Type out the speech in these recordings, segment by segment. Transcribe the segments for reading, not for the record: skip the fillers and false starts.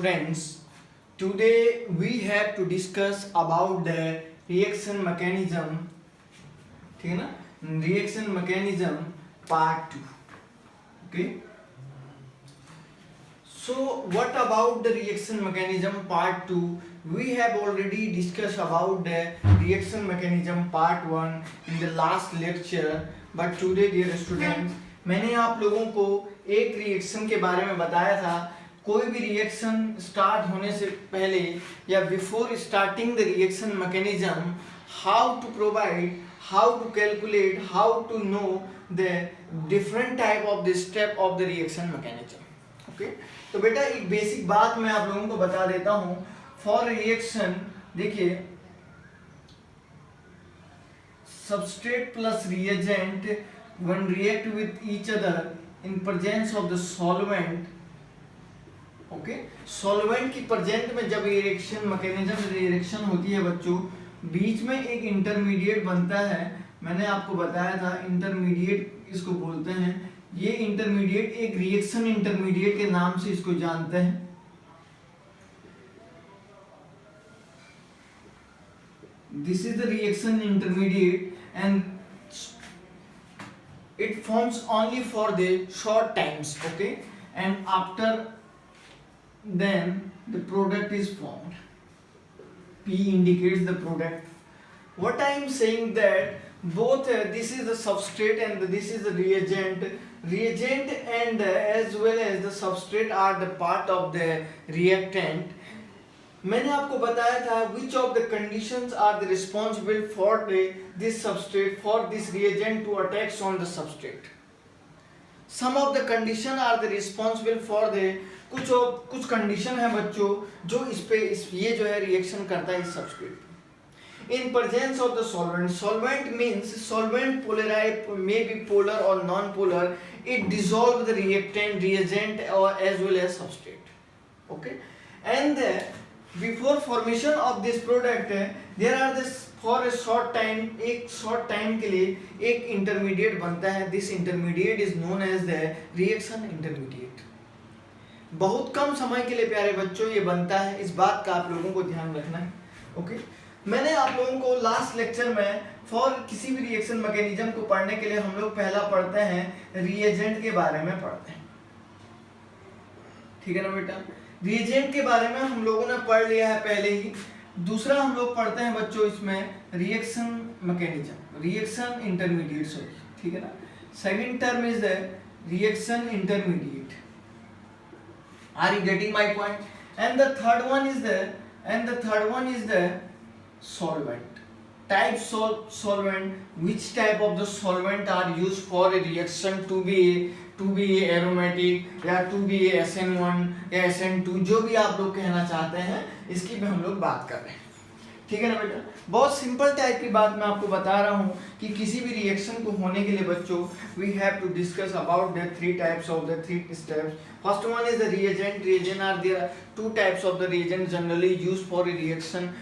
students, today we have to discuss about the reaction mechanism. ठीक है ना, reaction mechanism part 2. Okay, so what about the reaction mechanism part 2? We have already discussed about the reaction mechanism part 1 in the last lecture, but today dear students, मैंने आप लोगों को एक reaction के बारे में बताया था. कोई भी रिएक्शन स्टार्ट होने से पहले या before starting the reaction mechanism, how to provide, how to calculate, how to know the different type of the step of the reaction mechanism. Okay, तो बेटा एक बेसिक बात मैं आप लोगों को बता देता हूं. फॉर रिएक्शन देखिए, substrate plus reagent when react with each other in presence of the solvent. Okay, solvent की प्रेजेंट में जब रिएक्शन मैकेनिज्म रिएक्शन होती है बच्चों, बीच में एक इंटरमीडिएट बनता है. मैंने आपको बताया था इंटरमीडिएट इसको बोलते हैं. ये इंटरमीडिएट एक रिएक्शन इंटरमीडिएट के नाम से इसको जानते हैं. This is the reaction intermediate and it forms only for the short times. Okay, and after then the product is formed. P indicates the product. What I am saying that both this is the substrate and this is the reagent. Reagent and as well as the substrate are the part of the reactant. मैंने आपको बताया था which of the conditions are the responsible for this substrate, for this reagent to attacks on the substrate. Some of the condition are the responsible for the कुछ condition है बच्चों जो ये जो है रिएक्शन करता है इस substrate. In presence of the solvent, solvent means solvent may be polar or non-polar. It dissolves the reagent or as well as substrate. Okay, and before formation of this product there are this for a short time, एक short time के लिए एक intermediate बनता है. This intermediate is known as the reaction intermediate. बहुत कम समय के लिए प्यारे बच्चों ये बनता है, इस बात का आप लोगों को ध्यान रखना है. ओके, मैंने आप लोगों को लास्ट लेक्चर में फॉर किसी भी रिएक्शन मैकेनिज्म को पढ़ने के लिए हम लोग पहला पढ़ते हैं रिएजेंट के बारे में पढ़ते हैं. ठीक है ना बेटा, रिएजेंट के बारे में हम लोगों ने पढ़ लिया है पहले ही. दूसरा हम लोग पढ़ते हैं बच्चों इसमें reaction mechanism, reaction intermediate. Sorry, ठीक है ना. Second term is the reaction intermediate. Are you getting my point? And the third one is the solvent. Types of solvent, which type of the solvent are used for a reaction to be aromatic या to be SN1 या SN2, जो भी आप लोग कहना चाहते हैं इसकी भी हम लोग बात कर रहे हैं. ठीक है ना बेटा, बहुत सिंपल टाइप की बात मैं आपको बता रहा हूँ कि किसी भी रिएक्शन को होने के लिए बच्चों we have to discuss about the three types of the three steps. First one is the reagent. Reagent are there two types of the reagent generally used for a reaction.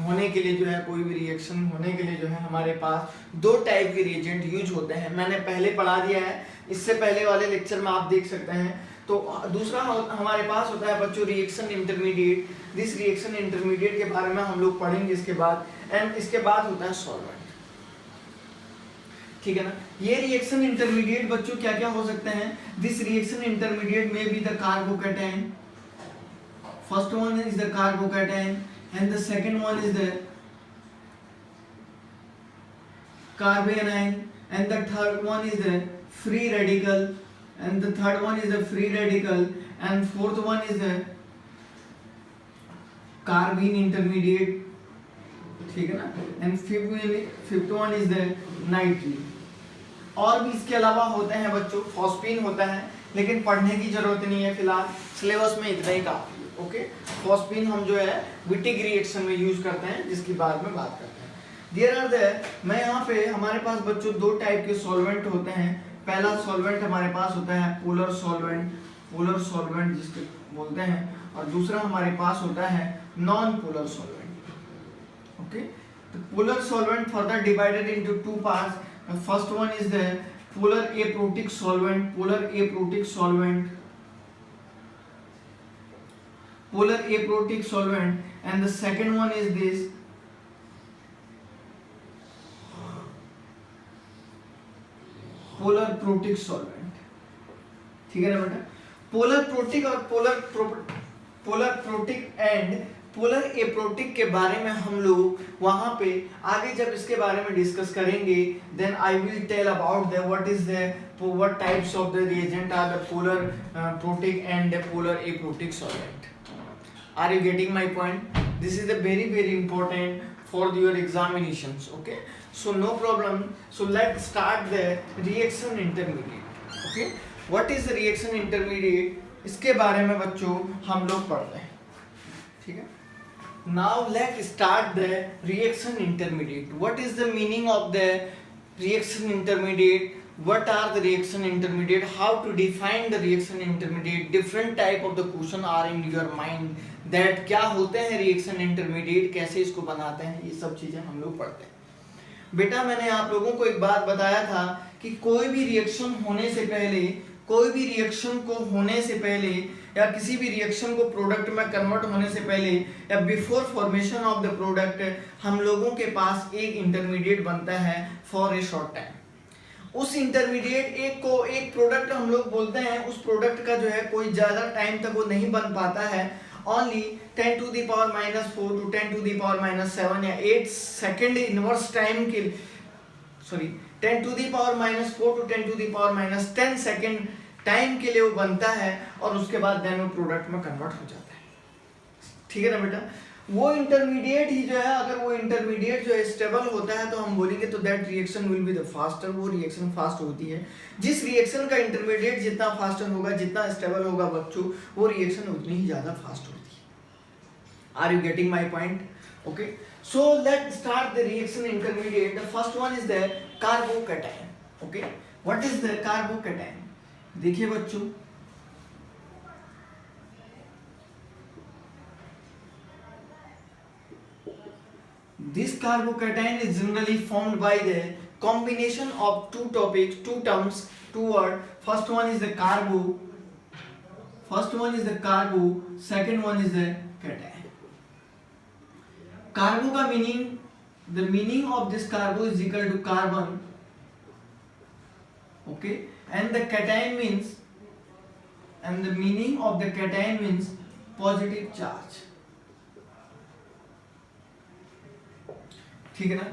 होने के लिए जो है कोई भी रिएक्शन होने के लिए जो है हमारे पास दो टाइप के रिएजेंट यूज होते हैं. मैंने पहले पढ़ा दिया है, इससे पहले वाले लेक्चर में आप देख सकते हैं. तो दूसरा हमारे पास होता है बच्चों reaction intermediate. This reaction intermediate के बारे में हम लोग पढ़ेंगे इसके बाद. एंड इसके बाद होता है सॉल्वेंट. ठीक है ना. ये रिएक्शन इंटरमीडिएट बच्चों क्या क्या हो सकते हैं? दिस रिएक्शन इंटरमीडिएट में be the carbocation. First one is the carbocation and the second one is the carbanion and the third one is the free radical and the third one is the free radical and fourth one is the carbene intermediate. ठीक है ना. and fifth one is the nitrene. और भी इसके अलावा होते हैं बच्चों, फॉस्फीन होता है लेकिन पढ़ने की जरूरत नहीं है फिलहाल, सिलेबस में इतना ही काफी है. ओके, फॉस्फीन हम जो है विटिक रिएक्शन में यूज करते हैं जिसकी बाद में बात करते हैं. देयर आर द मैं यहाँ पे हमारे पास बच्चों दो टाइप के सॉल्वेंट होते हैं. पहला सॉल्वेंट हमारे पास होता है पोलर सॉल्वेंट जिसको बोलते हैं, और दूसरा हमारे पास होता है नॉन पोलर सॉल्वेंट. ओके, तो polar solvent further divided into two parts. First one is the polar aprotic solvent. polar aprotic solvent, and the second one is this polar protic solvent. ठीक है ना बेटा, पोलर प्रोटिक और polar protic and polar aprotic के बारे में हम लोग वहां पे आगे जब इसके बारे में डिस्कस करेंगे, then I will tell about the what is the what types of the reagent are the polar protic and the polar aprotic solvent. Are you getting my point? This is the very important for your examinations. Okay, so no problem. So let's start the reaction intermediate. Okay, what is the reaction intermediate? इसके बारे में बच्चों हम लोग पढ़ते हैं, ठीक है. Now let's start the reaction intermediate. What is the meaning of the reaction intermediate? What are the reaction intermediate? How to define the reaction intermediate? Different type of the question are in your mind. That क्या होते हैं reaction intermediate, कैसे इसको बनाते हैं, ये सब चीजें हम लोग पढ़ते हैं. बेटा मैंने आप लोगों को एक बात बताया था कि कोई भी रिएक्शन होने से पहले, कोई भी रिएक्शन को होने से पहले या किसी भी रिएक्शन को प्रोडक्ट में कन्वर्ट होने से पहले या before formation of the product हम लोगों के पास एक इंटरमीडिएट बनता है फॉर ए शॉर्ट टाइम. उस इंटरमीडिएट एक प्रोडक्ट हम लोग बोलते हैं, उस प्रोडक्ट का जो है कोई ज़्यादा टाइम तक वो नहीं बन पाता है. Only 10 to the power minus 4 to 10 to the power minus 7 या 8 सेकेंड इनवर्स टाइम के, sorry 10 to the power minus 4 to 10 to the power minus 10 second time के लिए वो बनता है और उसके बाद देन वो प्रोडक्ट में कन्वर्ट हो जाता है. ठीक है ना बेटा. वो इंटरमीडिएट ही जो है, अगर वो इंटरमीडिएट जो है स्टेबल होता है तो हम बोलेंगे तो that reaction will be the faster. वो रिएक्शन फास्ट होती है. जिस रिएक्शन का इंटरमीडिएट जितना फास्टर होगा, जितना स्टेबल होगा बच्चों, वो रिएक्शन उतनी ही ज्यादा फास्ट होती है. Are you getting my point? Okay, so let start the reaction intermediate. The first one is the carbocation. Okay, what is the carbocation? देखिए बच्चों, this carbocation is generally formed by the combination of two topics, two terms, two words. First one is the carbo, second one is the cation. Carbo का meaning, the meaning of this carbo is equal to carbon. Okay, and the cation means, and the meaning of the cation means positive charge. ठीक है ना.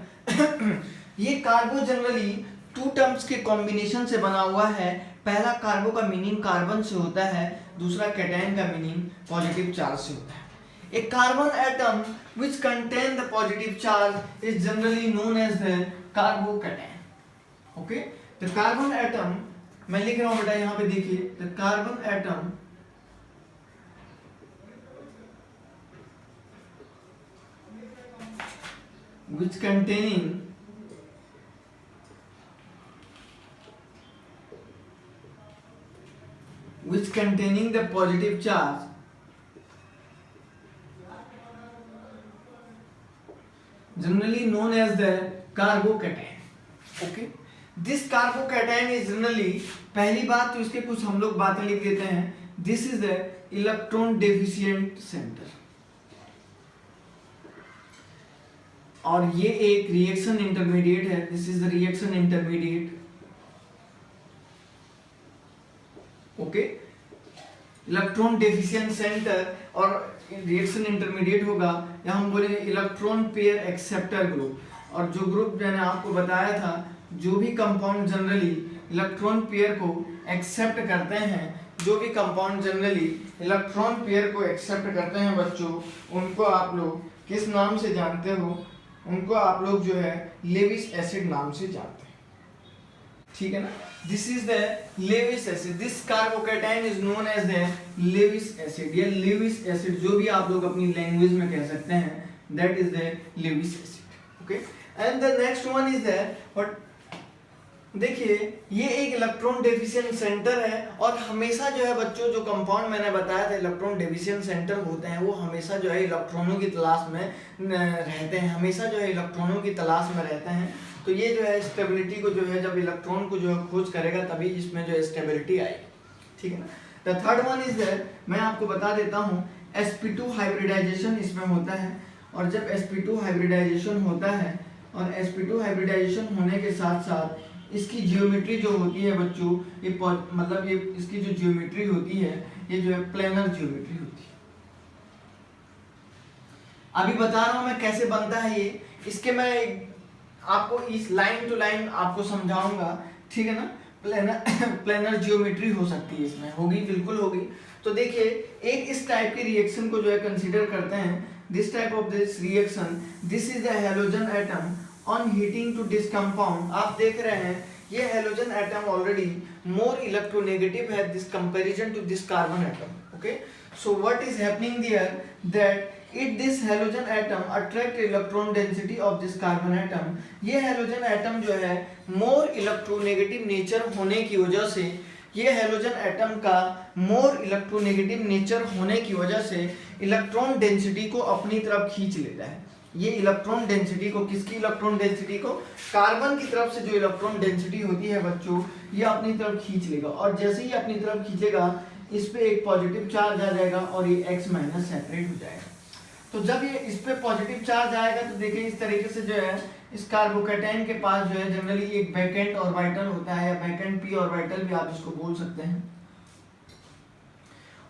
ये कार्बो generally to terms के combination से बना हुआ है. पहला कार्बो का मीनिंग कार्बन से होता है, दूसरा कैटायन का मीनिंग पॉजिटिव चार्ज से होता है. A carbon atom which contain the positive charge is generally known as the carbocation. Okay, the carbon atom, मैं लिख रहा हूं बेटा यहां पे देखिए, the carbon atom which containing the positive charge generally known as the carbocation. Okay, this carbocation is generally, पहली बात तो इसके कुछ हम लोग बातें लिख देते हैं. This is the electron deficient center. और ये एक रिएक्शन इंटरमीडिएट है. This is the reaction intermediate. Okay, electron deficient centre और रिएक्शन इंटरमीडिएट होगा, या हम बोलेंगे इलेक्ट्रॉन पेयर एक्सेप्टर ग्रुप. और जो ग्रुप मैंने आपको बताया था, जो भी कंपाउंड जनरली इलेक्ट्रॉन पेयर को एक्सेप्ट करते हैं, जो भी कंपाउंड जनरली इलेक्ट्रॉन पेयर को एक्सेप्ट करते हैं बच्चों, उनको आप लोग किस नाम से जानते हो? उनको आप लोग जो है लेविस एसिड नाम से जानते हैं. ठीक है ना. This is the Lewis acid. This carbocation is known as the Lewis acid. ये लेविस एसिड जो भी आप लोग अपनी लैंग्वेज में कह सकते हैं, that is the Lewis acid. Okay, and the next one is the what. देखिए, ये एक इलेक्ट्रॉन डेफिशिएंट सेंटर है. और हमेशा जो है बच्चों, जो कंपाउंड मैंने बताया था इलेक्ट्रॉन डेफिशिएंट सेंटर होते हैं, वो हमेशा जो है इलेक्ट्रॉनों की तलाश में रहते हैं. हमेशा जो है इलेक्ट्रॉनों की तलाश में रहते हैं. तो ये जो है स्टेबिलिटी को जो है, जब इलेक्ट्रॉन को जो है खोज करेगा तभी इसमें जो है स्टेबिलिटी आएगी. ठीक है ना. The third one is that, मैं आपको बता देता हूँ, sp2 हाइब्रिडाइजेशन इसमें होता है, और जब sp2 हाइब्रिडाइजेशन होता है और sp2 हाइब्रिडाइजेशन होने के साथ साथ इसकी जियोमेट्री जो होती है बच्चों, ये मतलब ये इसकी जो जियोमेट्री होती है ये जो है प्लेनर जियोमेट्री होती है। अभी बता रहा हूं मैं कैसे बनता है ये, इसके मैं आपको इस लाइन टू लाइन आपको समझाऊंगा, ठीक है ना। प्लेनर जियोमेट्री हो सकती है इसमें, होगी, बिल्कुल होगी। तो देखिए एक इस टाइप के रिएक्शन को जो है कंसीडर करते हैं, this type of this reaction, this is the halogen atom on heating to this compound. आप देख रहे हैं ये halogen atom already more electronegative है this comparison to this carbon atom. Okay, so what is happening there that it this halogen atom attract electron density of this carbon atom। ये halogen atom जो है more electronegative nature होने की वजह से, ये halogen atom का more electronegative nature होने की वजह से इलेक्ट्रॉन डेंसिटी को अपनी तरफ खींच लेता है। ये इलेक्ट्रॉन डेंसिटी को, किसकी इलेक्ट्रॉन डेंसिटी को, कार्बन की तरफ से जो इलेक्ट्रॉन डेंसिटी होती है बच्चों, ये अपनी तरफ खींच लेगा, और जैसे ही अपनी तरफ खींचेगा इस पे एक पॉजिटिव चार्ज आ जाएगा और ये X माइनस सेपरेट हो जाएगा। तो जब ये इस पे पॉजिटिव चार्ज आएगा तो देखिए इस तरीके से जो है इस कार्बोकैटायन के पास जो है जनरली एक वैकेंट ऑर्बिटल होता है, या वैकेंट p ऑर्बिटल भी आप इसको बोल सकते हैं।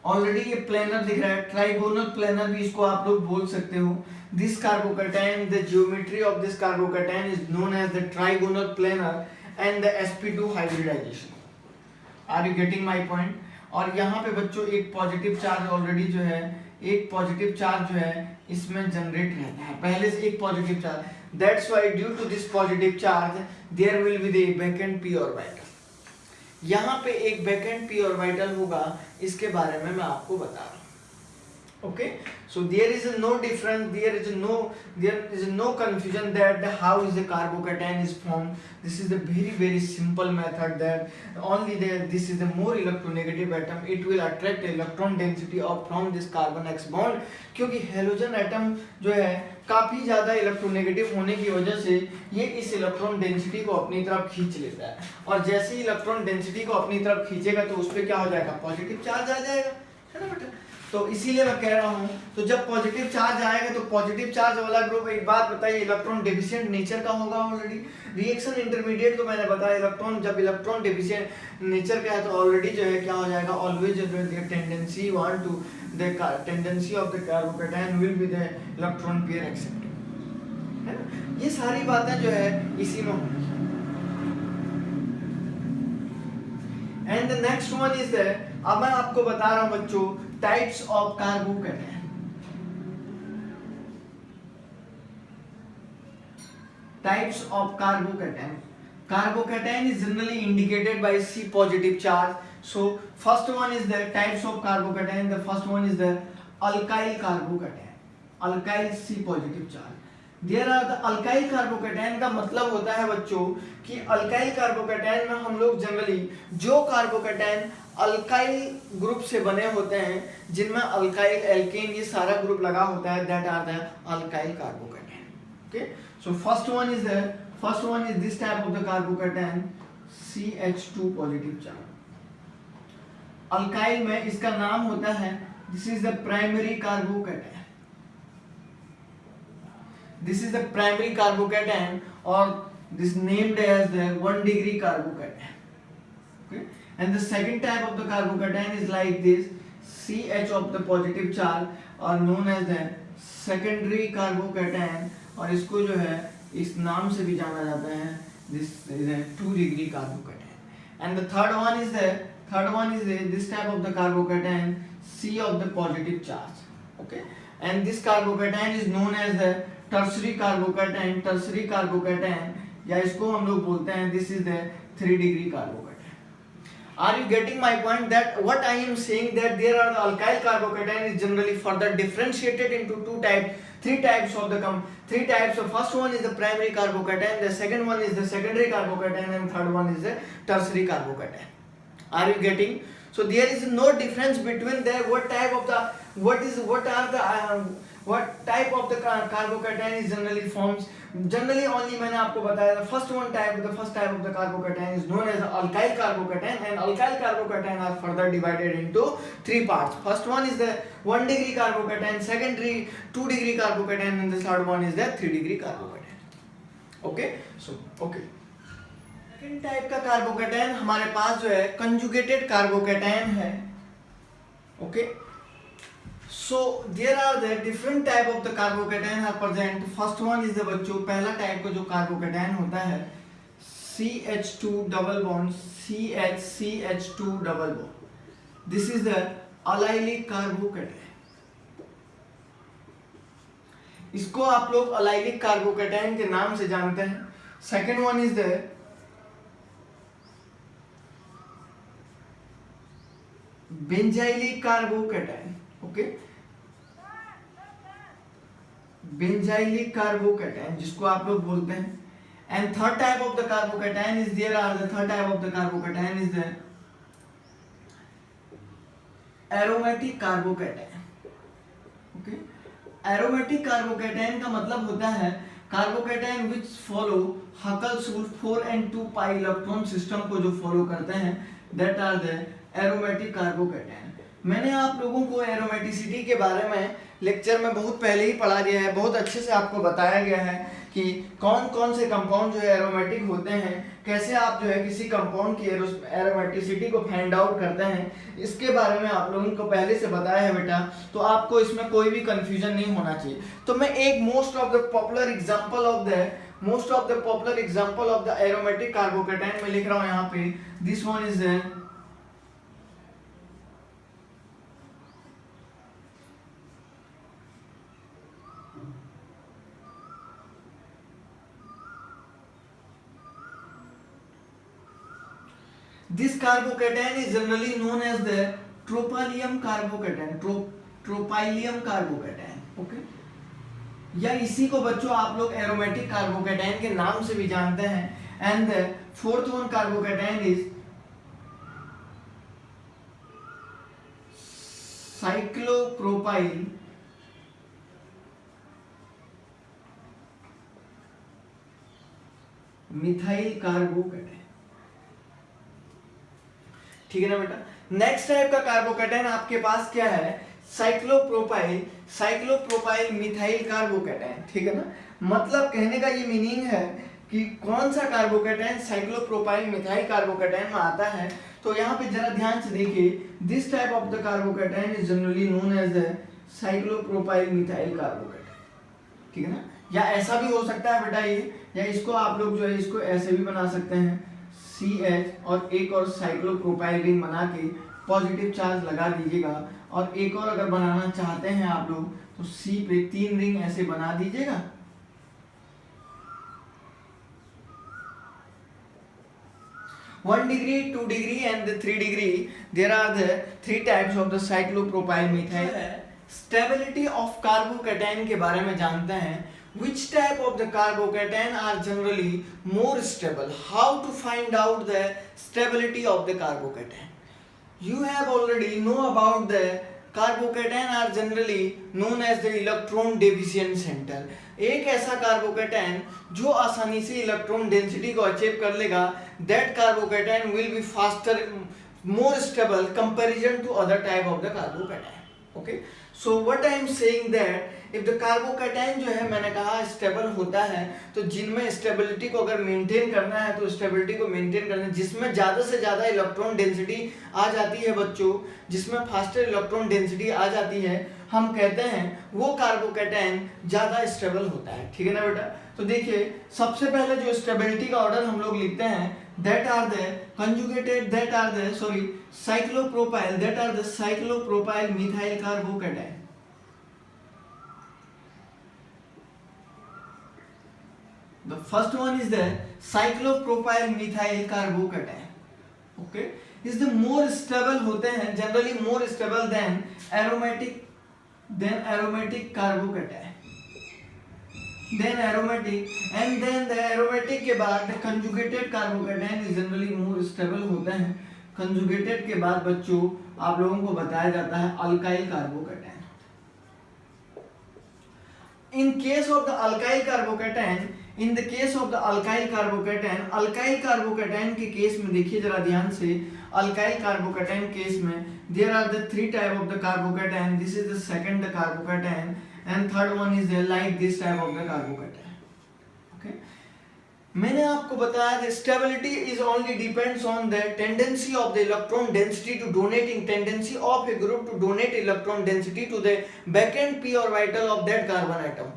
ऑलरेडी ये प्लेनर दिख रहा है, ट्राइगोनल प्लेनर भी इसको आप लोग बोल सकते हो। This carbocation, the geometry of this carbocation is known as the trigonal planar and the sp2 hybridisation. Are you getting my point? और यहाँ पे बच्चों एक पॉजिटिव चार्ज ऑलरेडी जो है, एक पॉजिटिव चार्ज जो है इसमें जनरेट रहता है पहले से एक positive charge, that's why due to this positive charge there will be the vacant p orbital. यहाँ पे एक वैकेंट p ऑर्बिटल होगा, इसके बारे में मैं आपको बता रहा हूँ। Okay, so there is no difference, there is no confusion that how is the carbocation is formed. This is a very simple method that only there, this is the more electronegative atom, it will attract electron density of from this carbon X bond। क्योंकि halogen atom जो है काफी ज्यादा electronegative होने की वजह से ये इस इलेक्ट्रॉन डेंसिटी को अपनी तरफ खींच लेता है, और जैसे ही इलेक्ट्रॉन डेंसिटी को अपनी तरफ खींचेगा तो उस पर क्या हो जाएगा, पॉजिटिव चार्ज आ जाएगा, है ना बेटा। तो इसीलिए मैं कह रहा हूं, तो जब पॉजिटिव चार्ज आएगा तो पॉजिटिव चार्ज वाला ग्रुप, एक बात बताइए, इलेक्ट्रॉन डेफिशिएंट नेचर का होगा ऑलरेडी। रिएक्शन इंटरमीडिएट तो मैंने बताया, इलेक्ट्रॉन जब इलेक्ट्रॉन डेफिशिएंट नेचर का है तो ऑलरेडी जो है क्या हो जाएगा, always the tendency want to the tendency of the carbocation will be the electron pair accepting, है ना। ये सारी बातें जो है इसी में होंगी। And the next one is the, अब मैं आपको बता रहा हूं बच्चों types of carbocation. Types of carbocation. Carbocation is generally indicated by C positive charge. So first one is the types of carbocation. The first one is the alkyl carbocation. Alkyl C positive charge. There are the alkyl carbocation का मतलब होता है बच्चों कि alkyl carbocation में हम लोग generally जो कार्बोकैटायन अल्काइल ग्रुप से बने होते हैं, जिनमें अल्काइल, एल्केन ये सारा ग्रुप लगा होता है, that are the alkyl carbocation. Okay, so first one is this type of the carbocation CH2 positive charge. Alkyl में इसका नाम होता है, this is the primary carbocation, this is the primary carbocation, और this named as the 1 degree carbocation. Okay, and the second type of the carbocation is like this, CH of the positive charge are known as the secondary carbocation, और इसको जो है इस नाम से भी जाना जाता है, this is a 2 degree carbocation। and the third one is this type of the carbocation C of the positive charge। okay, and this carbocation is known as the tertiary carbocation, या इसको हम लोग बोलते हैं this is the 3 degree carbocation। Are you getting my point that what I am saying that there are the alkyl carbocation is generally further differentiated into three types of the three types. So first one is the primary carbocation, the second one is the secondary carbocation, and third one is the tertiary carbocation. Are you getting? So there is no difference between the what type of the what are the What type of the carbocation is generally forms? Generally only मैंने आपको बताया the first type of the carbocation is known as alkyl carbocation, and alkyl carbocation are further divided into three parts. First one is the 1 degree carbocation, second 2 degree carbocation, and the third one is the 3 degree carbocation. Okay, so okay. Second type का carbocation हमारे पास जो है conjugated carbocation है. Okay, so there are the different type of the carbocation are present. First one is the बच्चों, पहला type का जो कार्बोकेटाइन होता है CH2 double bond CH2 double bond. This is the allylic carbocation. इसको आप लोग अलाइलिक कार्बोकेटाइन के नाम से जानते हैं. Second one is the benzylic carbocation. Okay, benzylic carbocation जिसको आप लोग बोलते हैं. And third type of the carbocation is there are the third type of the carbocation is the aromatic carbocation. Okay, aromatic carbocation का मतलब होता है carbocation which follow Huckel's rule 4 and 2 pi electron system को जो फॉलो करते हैं, that are the aromatic carbocation. मैंने आप लोगों को एरोमेटिसिटी के बारे में लेक्चर में बहुत पहले ही पढ़ा दिया है. बहुत अच्छे से आपको बताया गया है कि कौन कौन से कंपाउंड जो है एरोमेटिक होते हैं, कैसे आप जो है किसी कंपाउंड की एरोमेटिसिटी को फाइंड आउट करते हैं. इसके बारे में आप लोगों को पहले से बताया है बेटा, तो आपको इसमें कोई भी कंफ्यूजन नहीं होना चाहिए. तो मैं एक most of the popular example of the aromatic carbocation में लिख रहा हूँ यहाँ पे. This one is this carbocation is generally known as the tropylium carbocation. tropylium carbocation. Okay, या इसी को बच्चों आप लोग एरोमेटिक कार्बोकेटाइन के नाम से भी जानते हैं. And the fourth one carbocation is cyclopropyl methyl carbocation. ठीक है ना बेटा. नेक्स्ट टाइप का कार्बोकेटाइन आपके पास क्या है, साइक्लोप्रोपाइल मिथाइल कार्बोकेटाइन. ठीक है ना, मतलब कहने का ये मीनिंग है कि कौन सा कार्बोकेटाइन साइक्लोप्रोपाइल मिथाइल कार्बोकेटाइन में आता है. तो यहाँ पे जरा ध्यान से देखिए, this type of the carbocation is generally known as the cyclopropyl methyl carbocation. ठीक है ना, या ऐसा भी हो सकता है बेटा ये, या इसको आप लोग जो है इसको ऐसे भी बना सकते हैं CH और एक और साइक्लोप्रोपाइल रिंग बना के पॉजिटिव चार्ज लगा दीजिएगा. और एक और अगर बनाना चाहते हैं आप लोग तो C पे 3 रिंग ऐसे बना दीजिएगा. One degree, 2 degree and the 3 degree. There are the 3 types of the cyclopropyl methyl. Stability of carbocation के बारे में जानते हैं. Which type of the carbocation are generally more stable? How to find out the stability of the carbocation? You have already know about the carbocation are generally known as the electron deficient centre. एक ऐसा carbocation जो आसानी से electron density को achieve कर लेगा, that carbocation will be faster, more stable comparison to other type of the carbocation. Okay, so what I am saying that if the carbocation जो है मैंने कहा स्टेबल होता है, तो जिनमें स्टेबिलिटी को अगर मेंटेन करना है तो स्टेबिलिटी को मेंटेन करना है, जिसमें ज़्यादा से ज़्यादा इलेक्ट्रॉन डेंसिटी आ जाती है बच्चों, जिसमें फास्टर इलेक्ट्रॉन डेंसिटी आ जाती है, हम कहते हैं वो कार्बोकेटाइन ज़्यादा स्टेबल होता है. ठीक है ना बेटा. तो देखिए सबसे पहले जो स्टेबिलिटी का ऑर्डर हम लोग लिखते हैं, that are the conjugated, that are the cyclopropyl, that are the cyclopropyl methyl carbocation. The first one is the cyclopropyl methyl carbocation. Okay, is the more stable होते हैं, generally more stable than aromatic carbocation. Then aromatic, and then the aromatic के बाद the conjugated carbocation is generally more stable होते हैं. Conjugated के बाद बच्चों आप लोगों को बताया जाता है alkyl carbocation. in case of the alkyl carbocation, in the case of the alkyl carbocation के केस में देखिए जरा ध्यान से, alkyl carbocation केस में there are the three type of the carbocation. This is the second the carbocation and third one is there like this type of the carbocation. Okay, मैंने आपको बताया था stability is only depends on the tendency of the electron density to donating tendency of a group to donate electron density to the backend p orbital of that carbon atom.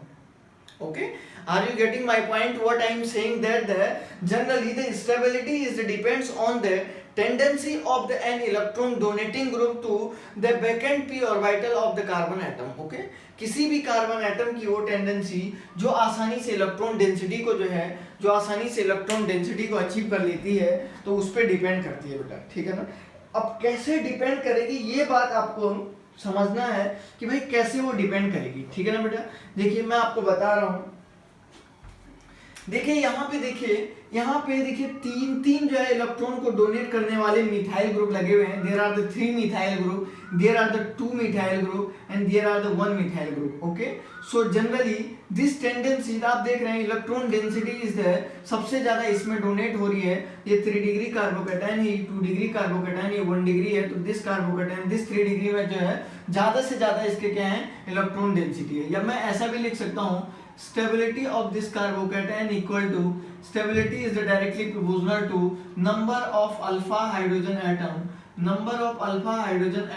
Okay, are you getting my point? What I am saying that generally the stability is depends on the tendency of the an electron donating group to the backend p orbital of the carbon atom. Okay, किसी भी carbon atom की वो tendency जो आसानी से electron density को जो आसानी से इलेक्ट्रॉन डेंसिटी को अचीव कर लेती है, तो उस पर डिपेंड करती है बेटा, ठीक है ना। अब कैसे डिपेंड करेगी ये बात आपको समझना है कि भाई कैसे वो डिपेंड करेगी, ठीक है ना बेटा। देखिए मैं आपको बता रहा हूँ, देखिए यहाँ पे देखिए तीन जो है इलेक्ट्रॉन को डोनेट करने वाले मिथाइल ग्रुप लगे हुए हैं। There are the 3 methyl group, there are the 2 methyl group and there are the 1 methyl group. Okay, so generally this tendency आप देख रहे हैं इलेक्ट्रॉन डेंसिटी इज द सबसे ज्यादा इसमें डोनेट हो रही है। ये 3 डिग्री कार्बोकेटाइन है, 2 डिग्री कार्बोकेटाइन, ये 1 डिग्री है। तो दिस कार्बोकेटाइन दिस 3 डिग्री में जो है ज्यादा से ज्यादा इसके क्या है इलेक्ट्रॉन डेंसिटी है। या मैं ऐसा भी लिख सकता हूँ stability of this carbocation equal to stability is directly proportional to number of alpha hydrogen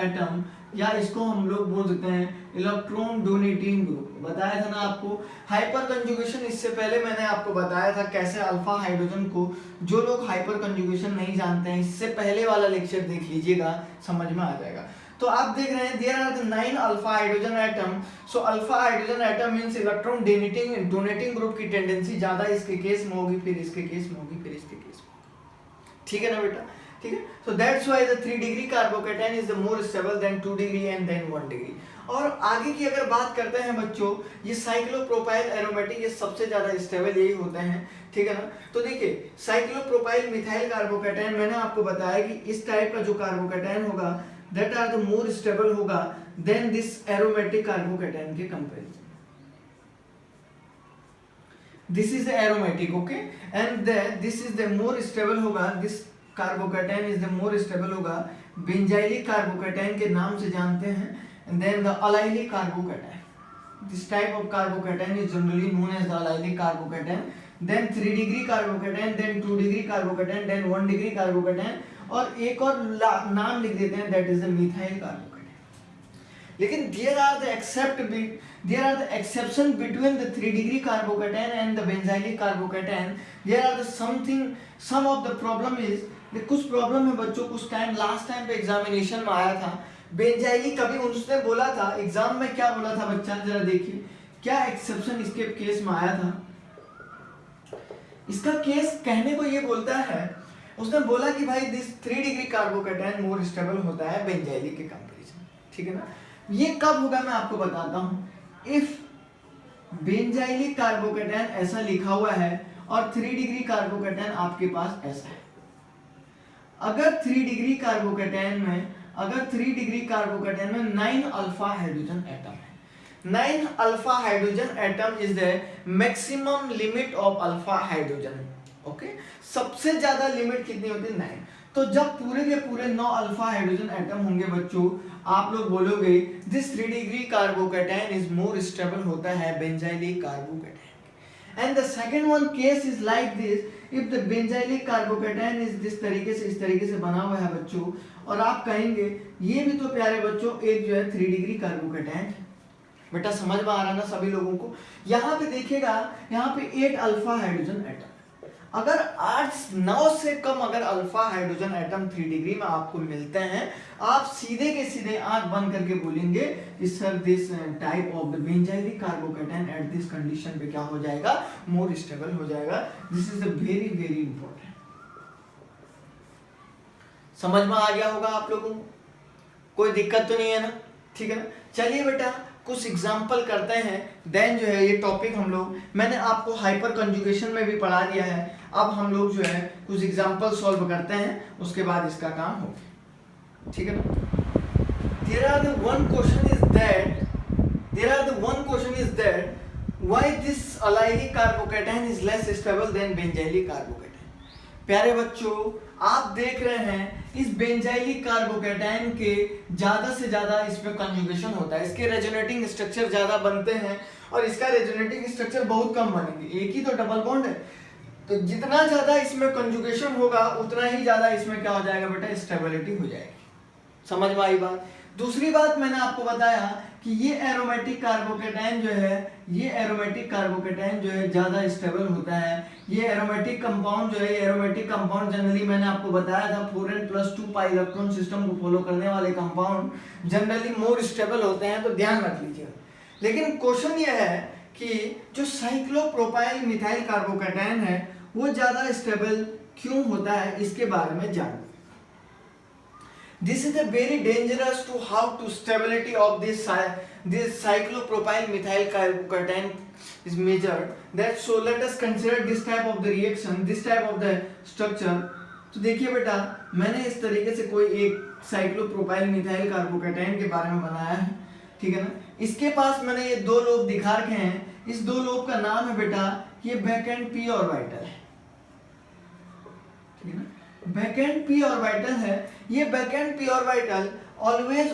atom, या इसको हम लोग बोल सकते हैं इलेक्ट्रॉन डोनेटिंग ग्रुप। बताया था ना आपको हाइपर कंजुगेशन, इससे पहले मैंने आपको बताया था कैसे अल्फा हाइड्रोजन को, जो लोग हाइपर कंजुगेशन नहीं जानते हैं इससे पहले वाला लेक्चर देख लीजिएगा, समझ में आ जाएगा। तो आप देख रहे हैं there are the 9 alpha hydrogen atom. So alpha hydrogen atom means electron donating group की टेंडेंसी ज्यादा इसके केस में होगी, फिर इसके केस में होगी, फिर इसके केस में, ठीक है ना बेटा, ठीक है। So that's why the 3 degree carbocation is the more stable than 2 degree and then 1 degree. और आगे की अगर बात करते हैं बच्चों, ये साइक्लोप्रोपाइल एरोमेटिक ये सबसे ज्यादा स्टेबल यही होते हैं, ठीक है ना। तो देखिए साइक्लोप्रोपाइल मिथाइल कार्बोकेटाइन मैंने आपको बताया कि इस टाइप का जो कार्बोकेटाइन होगा that are the more stable होगा than this aromatic carbocation के comparison. This is the aromatic, okay, and this is the more stable होगा, this carbocation is the more stable होगा benzylic carbocation के नाम से जानते हैं, and then the allylic carbocation. This type of carbocation is generally known as the allylic carbocation. Then 3 degree carbocation, then 2 degree carbocation, then 1 degree carbocation, और एक और नाम लिख देते हैं that is the methyl carbocation. लेकिन there are the exception between the 3 degree carbocation and the benzylic carbocation. There are the some of the problem is, कुछ problem है बच्चों, कुछ टाइम लास्ट टाइम पे एग्जामिनेशन में आया था बेंजाइलिक, कभी उसने बोला था एग्जाम में क्या बोला था बच्चा, जरा देखिए क्या एक्सेप्शन इसके केस में आया था। इसका केस कहने को ये बोलता है, उसने बोला कि भाई this 3 degree carbocation more stable होता है बेंजाइलिक के कंपैरिजन, ठीक है ना। ये कब होगा मैं आपको बताता हूं। इफ बेंजाइलिक कार्बोकेटाइन ऐसा लिखा हुआ है और 3 डिग्री कार्बोकेटाइन आपके पास ऐसा है। अगर 3 डिग्री कार्बोकेटाइन में 9 अल्फा हाइड्रोजन एटम है, 9 alpha hydrogen atom is the maximum limit of alpha hydrogen. Okay, सबसे ज्यादा लिमिट कितनी होती है 9। तो जब पूरे के पूरे 9 अल्फा हाइड्रोजन एटम होंगे बच्चों, आप लोग बोलोगे this 3 degree carbocation is more stable होता है benzylic carbocation. And the second one case is like this, if the benzylic carbocation is this तरीके से, इस तरीके से बना हुआ है बच्चों, और आप कहेंगे ये भी तो प्यारे बच्चों एक जो है 3 डिग्री कार्बोकेटाइन। बेटा समझ में आ रहा ना सभी लोगों को। यहाँ पे देखिएगा, यहाँ पे 8 अल्फा हाइड्रोजन एटम, अगर 8-9 से कम अगर अल्फा हाइड्रोजन एटम 3 डिग्री में आपको मिलते हैं, आप सीधे के सीधे आंख बंद करके बोलेंगे कि sir this type of the benzylic carbocation at this condition पे क्या हो जाएगा, मोर स्टेबल हो जाएगा। This is a very very important. समझ में आ गया होगा आप लोगों को, कोई दिक्कत तो नहीं है ना, ठीक है ना। चलिए बेटा कुछ एग्जाम्पल करते हैं, देन जो है ये टॉपिक हम लोग, मैंने आपको हाइपर कंजुगेशन में भी पढ़ा दिया है, अब हम लोग जो है कुछ एग्जाम्पल सॉल्व करते हैं, उसके बाद इसका काम होगा, ठीक है ना। There are the one question is that Why this allylic carbocation is less stable than benzylic carbocation? प्यारे बच्चों, आप देख रहे हैं इस बेंजाइलिक कार्बोकेटाइन के ज्यादा से ज्यादा इसमें कंजुगेशन होता है, इसके रेजोनेटिंग स्ट्रक्चर ज्यादा बनते हैं और इसका रेजोनेटिंग स्ट्रक्चर बहुत कम बनेंगे, एक ही तो डबल बॉन्ड है, तो जितना ज्यादा इसमें कंजुगेशन होगा उतना ही ज्यादा इसमें क्या हो जाएगा बेटा, स्टेबिलिटी हो जाएगी। समझ में आई बात? दूसरी बात मैंने आपको बताया कि ये एरोमेटिक कार्बोकेटाइन जो है, ये एरोमेटिक कार्बोकेटाइन जो है ज्यादा स्टेबल होता है। ये एरोमेटिक कंपाउंड जो है, ये एरोमेटिक कंपाउंड जनरली मैंने आपको बताया था 4n+2 पाई इलेक्ट्रॉन सिस्टम को फॉलो करने वाले कंपाउंड जनरली मोर स्टेबल होते हैं, तो ध्यान रख लीजिएगा। लेकिन क्वेश्चन ये है कि जो साइक्लोप्रोपाइल मिथाइल कार्बोकेटाइन है वो ज्यादा स्टेबल क्यों होता है, इसके बारे में जानिए। This is a very dangerous to how to stability of this cyclopropyl methyl carbocation is measured. That so let us consider this type of the reaction, this type of the structure. तो देखिए बेटा, मैंने इस तरीके से कोई एक cyclopropyl methyl carbocation के बारे में बनाया है, ठीक है ना। इसके पास मैंने ये दो लोब दिखा रखे हैं, इस दो लोब का नाम है बेटा, ये वैकेंट p ऑर्बिटल है, ठीक है ना। वैकेंट p ऑर्बिटल है, ये vacant p orbital always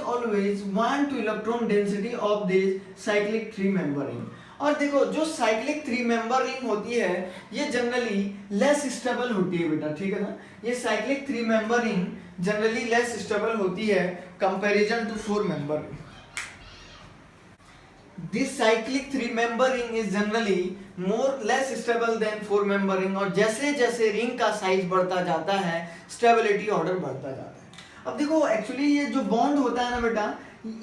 want to electron density of this cyclic 3 member ring। और देखो जो साइक्लिक 3 मेंबर रिंग होती है ये जनरली लेस स्टेबल होती है बेटा, ठीक है ना। ये cyclic 3 member ring generally less stable होती है comparison to 4 member ring. This cyclic 3 member ring is generally more less stable than 4 member ring। और जैसे जैसे रिंग का साइज बढ़ता जाता है स्टेबिलिटी ऑर्डर बढ़ता जाता है। अब देखो एक्चुअली ये जो बॉन्ड होता है ना बेटा,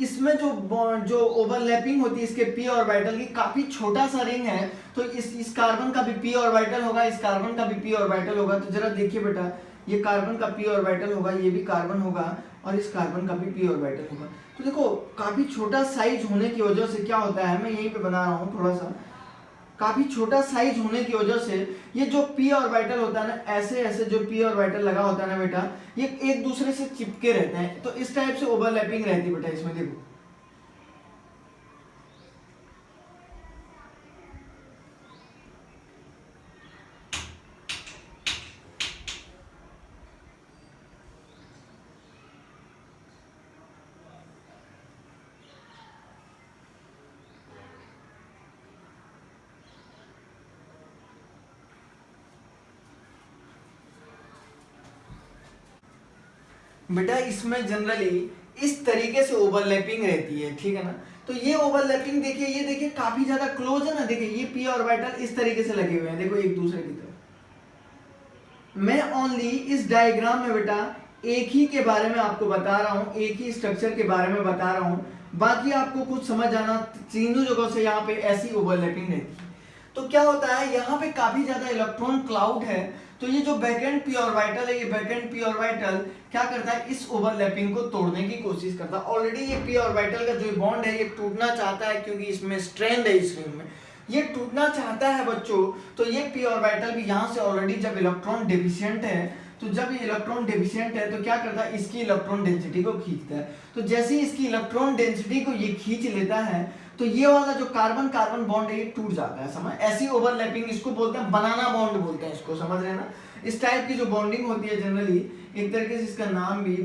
इसमें जो ओवरलैपिंग होती है इसके p ऑर्बिटल की, काफी छोटा सा रिंग है, तो इस कार्बन का भी p ऑर्बिटल होगा, इस कार्बन का भी p ऑर्बिटल होगा। तो जरा देखिए बेटा, ये कार्बन का p ऑर्बिटल होगा, ये भी कार्बन होगा और इस कार्बन का भी p ऑर्बिटल होगा। तो देखो काफी छोटा साइज होने की वजह से क्या होता है, मैं यहीं पे बना रहा हूँ थोड़ा सा, काफी छोटा साइज होने की वजह से ये जो p ऑर्बिटल होता है ना, ऐसे ऐसे जो p ऑर्बिटल लगा होता है ना बेटा, ये एक दूसरे से चिपके रहते हैं, तो इस टाइप से ओवरलैपिंग रहती है बेटा इसमें। देखो बेटा, इसमें जनरली इस तरीके से ओवरलैपिंग रहती है, ठीक है ना। तो ये ओवरलैपिंग देखिए, ये देखिए काफी ज्यादा क्लोज है ना, देखिए ये p ऑर्बिटल इस तरीके से लगे हुए हैं, देखो एक दूसरे की तरफ। मैं ओनली इस डायग्राम में बेटा एक ही के बारे में आपको बता रहा हूँ, एक ही स्ट्रक्चर के बारे में बता रहा हूँ, बाकी आपको कुछ समझ आना, तीनों जगह से यहाँ पे ऐसी ओवरलैपिंग रहती है। तो क्या होता है, यहाँ पे काफी ज्यादा इलेक्ट्रॉन क्लाउड है, तो ये जो वैकेंट p ऑर्बिटल है, ये वैकेंट p ऑर्बिटल क्या करता है, इस ओवरलैपिंग को तोड़ने की कोशिश करता है। ऑलरेडी ये p ऑर्बिटल का जो बॉन्ड है ये टूटना चाहता है, क्योंकि इसमें स्ट्रेंथ है, इस रिंग में ये टूटना चाहता है बच्चों। तो ये p ऑर्बिटल भी यहाँ से ऑलरेडी जब इलेक्ट्रॉन डेफिशिएंट है, तो जब ये इलेक्ट्रॉन डेफिशिएंट है तो क्या करता है, इसकी इलेक्ट्रॉन डेंसिटी को खींचता है। तो जैसे ही इसकी इलेक्ट्रॉन डेंसिटी को ये खींच लेता है, तो ये वाला जो कार्बन कार्बन बॉन्ड है ये टूट जाता है। समझ, ऐसी ओवरलैपिंग इसको बोलते हैं, बनाना बॉन्ड बोलते हैं इसको, समझ रहे हैं ना। इस टाइप की जो बॉन्डिंग होती है जनरली, एक तरीके से इसका नाम भी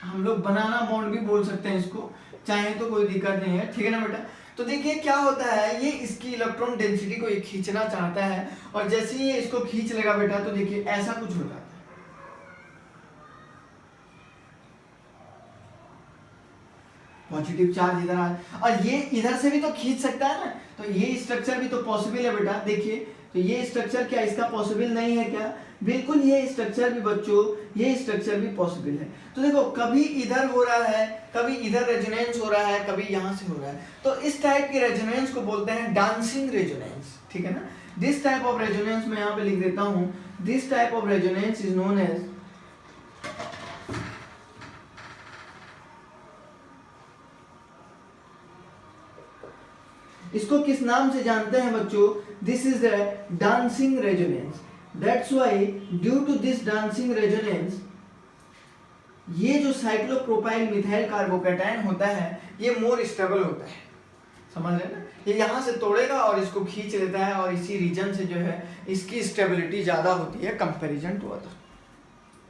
हम लोग बनाना बॉन्ड भी बोल सकते हैं इसको, चाहे तो कोई दिक्कत नहीं है, ठीक है ना बेटा। तो देखिए क्या होता है, ये इसकी इलेक्ट्रॉन डेंसिटी को ये खींचना चाहता है, और जैसे ही ये इसको खींच लेगा बेटा, तो देखिए ऐसा कुछ हो जाता है, पॉजिटिव चार्ज इधर आ, और ये इधर से भी तो खींच सकता है ना, तो ये स्ट्रक्चर भी तो पॉसिबल है बेटा। देखिए तो ये स्ट्रक्चर क्या इसका पॉसिबल नहीं है क्या, बिल्कुल ये स्ट्रक्चर भी बच्चों, ये स्ट्रक्चर भी पॉसिबल है। तो देखो कभी इधर हो रहा है, कभी इधर रेजोनेंस हो रहा है, कभी यहाँ से हो रहा है, तो इस टाइप के रेजोनेंस को बोलते हैं डांसिंग रेजोनेंस, ठीक है ना। दिस टाइप ऑफ रेजोनेंस मैं यहाँ पे लिख देता हूँ, this type of resonance is known as इसको किस नाम से जानते हैं बच्चों, this is the dancing resonance. That's why due to this dancing resonance, ये जो साइक्लोप्रोपाइल मिथाइल कार्बोकेटाइन होता है ये मोर स्टेबल होता है, समझ रहे हैं ना, ये यहाँ से तोड़ेगा और इसको खींच लेता है और इसी रीजन से जो है इसकी स्टेबिलिटी ज़्यादा होती है कंपैरिजन टू अदर।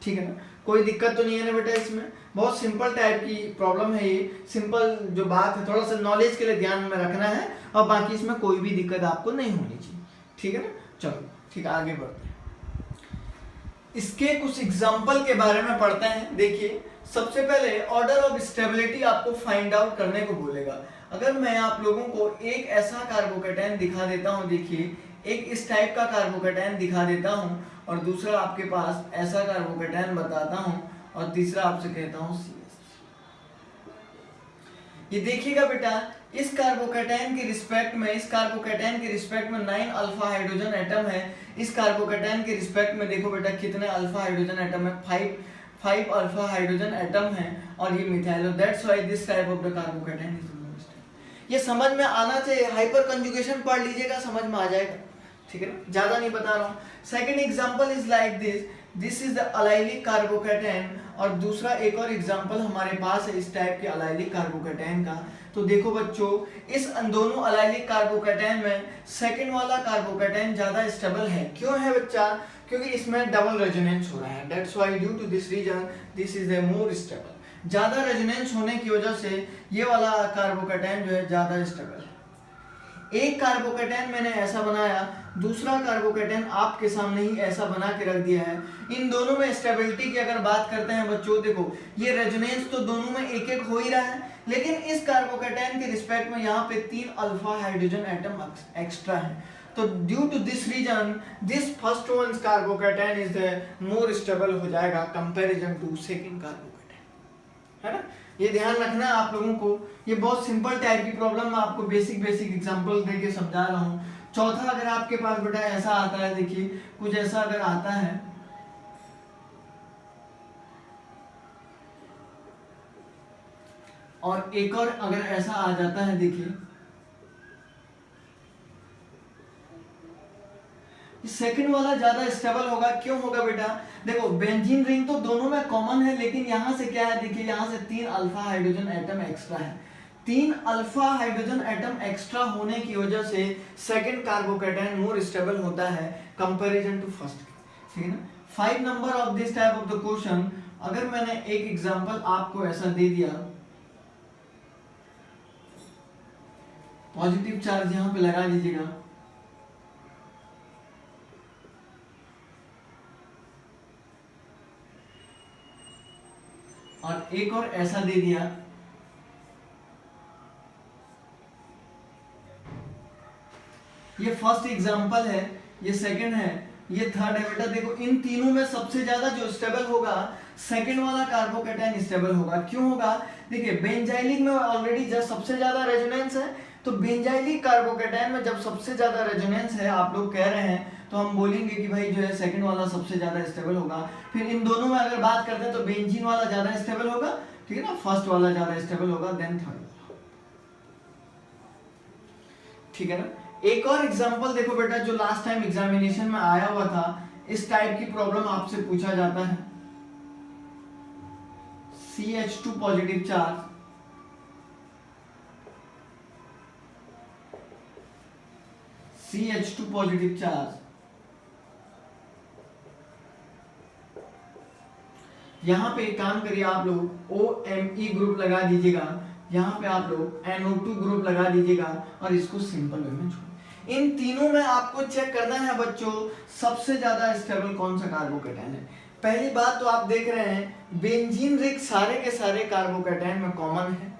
ठीक है ना, कोई दिक्कत तो नहीं है ना बेटा इसमें, बहुत सिंपल टाइप की प्रॉब्लम है ये, सिंपल जो बात है थोड़ा सा नॉलेज के लिए ध्यान में रखना है और बाकी इसमें कोई भी दिक्कत आपको नहीं होनी चाहिए। ठीक है ना, चलो ठीक है आगे बढ़ते हैं। इसके कुछ एग्जाम्पल के बारे में पढ़ते हैं। देखिए सबसे पहले ऑर्डर ऑफ स्टेबिलिटी आपको फाइंड आउट करने को बोलेगा। अगर मैं आप लोगों को एक ऐसा कार्बोकेटाइन दिखा देता हूं, देखिए एक इस टाइप का कार्बोकेटाइन दिखा देता हूं और दूसरा आपके पास ऐसा कार्बोकेटाइन बताता हूं और तीसरा आपसे कहता हूं CH। ये देखिएगा बेटा इस कार्बोकेटाइन के रिस्पेक्ट में 9 अल्फा हाइड्रोजन एटम है। इस कार्बोकेटाइन के रिस्पेक्ट में देखो बेटा कितने अल्फा हाइड्रोजन एटम है, 5 अल्फा हाइड्रोजन एटम है और ये methyl. That's why this type of the carbocation is the most. ये समझ में आना चाहिए, हाइपर कंजुगेशन पढ़ लीजिएगा समझ में आ जाएगा। ठीक है ना, ज्यादा नहीं बता रहा हूँ। Second example is like this is the allylic carbocation और दूसरा एक और एग्जांपल हमारे पास है इस टाइप के अलाइलिक कार्बोकेटाइन का। तो देखो बच्चों इस दोनों अलाइलिक कार्बोकेटाइन में सेकंड वाला कार्बोकेटाइन ज्यादा स्टेबल है। क्यों है बच्चा? क्योंकि इसमें डबल रेजोनेंस हो रहा है। That's why due to this reason this is the more stable. ज्यादा रेजोनेंस होने की वजह से ये वाला कार्बोकेटाइन जो है ज्यादा स्टेबल है। एक कार्बोकेटाइन मैंने ऐसा बनाया, दूसरा कार्बोकेटाइन आपके सामने ही ऐसा बना के रख दिया है। इन दोनों में स्टेबिलिटी की अगर बात करते हैं बच्चों, देखो ये रेजोनेंस तो दोनों में एक एक हो ही रहा है, लेकिन इस कार्बोकेटाइन के रिस्पेक्ट में यहाँ पे 3 अल्फा हाइड्रोजन एटम एक्स्ट्रा है। तो due to this reason this first one carbocation is more stable हो जाएगा कंपैरिजन टू सेकंड कार्बोकेटाइन, है ना। ये ध्यान रखना है आप लोगों को। ये बहुत सिंपल टाइप की प्रॉब्लम मैं आपको बेसिक एग्जांपल देके समझा रहा हूँ। चौथा अगर आपके पास बेटा ऐसा आता है, देखिए कुछ ऐसा अगर आता है और एक और अगर ऐसा आ जाता है, देखिए सेकंड वाला ज्यादा स्टेबल होगा। क्यों होगा बेटा? देखो बेंजीन रिंग तो दोनों में कॉमन है, लेकिन यहाँ से क्या है, देखिए यहाँ से 3 अल्फा हाइड्रोजन एटम एक्स्ट्रा है। 3 अल्फा हाइड्रोजन एटम एक्स्ट्रा होने की वजह से सेकंड कार्बोकेटाइन मोर स्टेबल होता है कंपैरिजन टू फर्स्ट। ठीक है ना। 5 number of this type of the question, अगर मैंने एक एग्जांपल आपको ऐसा दे दिया, पॉजिटिव चार्ज यहाँ पे लगा दीजिएगा, और एक और ऐसा दे दिया, ये फर्स्ट एग्जांपल है, ये सेकंड है, ये थर्ड है बेटा। देखो इन तीनों में सबसे ज्यादा जो स्टेबल होगा सेकंड वाला कार्बोकेटाइन स्टेबल होगा। क्यों होगा? देखिए बेंजाइलिक में ऑलरेडी जब सबसे ज्यादा रेजोनेंस है, तो बेंजाइलिक कार्बोकेटाइन में जब सबसे ज्यादा रेजोनेंस है आप लोग कह रहे हैं, तो हम बोलेंगे कि भाई जो है सेकंड वाला सबसे ज्यादा स्टेबल होगा। फिर इन दोनों में अगर बात करते हैं तो बेंजीन वाला ज्यादा स्टेबल होगा, ठीक है ना, फर्स्ट वाला ज्यादा स्टेबल होगा, देन थर्ड। ठीक है ना। एक और एग्जांपल देखो बेटा, जो लास्ट टाइम एग्जामिनेशन में आया हुआ था, इस टाइप की प्रॉब्लम आपसे पूछा जाता है। CH2 positive charge, CH2 positive charge, यहां पे एक काम करिए आप लोग OMe ग्रुप लगा दीजिएगा, यहाँ पे आप लोग NO2 ग्रुप लगा दीजिएगा और इसको सिंपल वे में छोड़। इन तीनों में आपको चेक करना है बच्चों सबसे ज्यादा स्टेबल कौन सा कार्बोकेटाइन है। पहली बात तो आप देख रहे हैं बेंजीन रिंग सारे के सारे कार्बोकेटाइन में कॉमन है।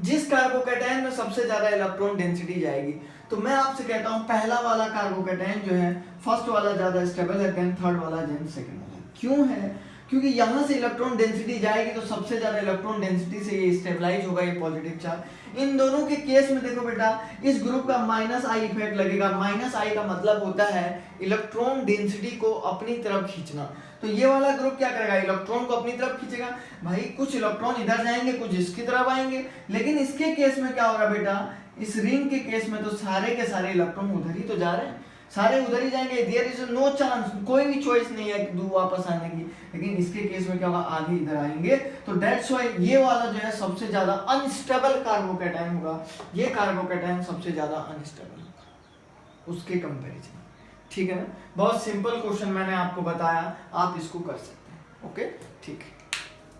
जिस कार्बोकेटाइन में सबसे ज्यादा इलेक्ट्रॉन डेंसिटी जाएगी, तो मैं आपसे कहता हूं पहला वाला कार्बोकेटाइन जो है फर्स्ट वाला ज्यादा स्टेबल है, देन थर्ड वाला, देन सेकंड वाला। क्यों है? क्योंकि यहां से इलेक्ट्रॉन डेंसिटी जाएगी तो सबसे ज्यादा इलेक्ट्रॉन डेंसिटी से ये स्टेबलाइज होगा, ये पॉजिटिव चार्ज। इन दोनों के केस में देखो बेटा इस ग्रुप का -I इफेक्ट लगेगा। -I का मतलब होता है इलेक्ट्रॉन डेंसिटी को अपनी तरफ खींचना। तो ये वाला ग्रुप क्या करेगा? इलेक्ट्रॉन को अपनी तरफ खींचेगा। भाई कुछ इलेक्ट्रॉन इधर जाएंगे, कुछ इसकी तरफ आएंगे, लेकिन इसके केस में क्या होगा बेटा, इस रिंग के केस में तो सारे के सारे इलेक्ट्रॉन उधर ही तो जा रहे हैं, सारे उधर ही जाएंगे, देयर इज नो चांस, कोई भी चॉइस नहीं है दो वापस आने की। लेकिन इसके केस में क्या होगा, आधे इधर आएंगे। तो दैट्स व्हाई ये वाला जो है सबसे ज्यादा अनस्टेबल कार्बोकैटायन होगा, ये कार्बोकैटायन सबसे ज्यादा अनस्टेबल होगा उसके कंपैरिजन। ठीक है ना, बहुत सिंपल क्वेश्चन मैंने आपको बताया, आप इसको कर सकते हैं। ओके, ठीक है।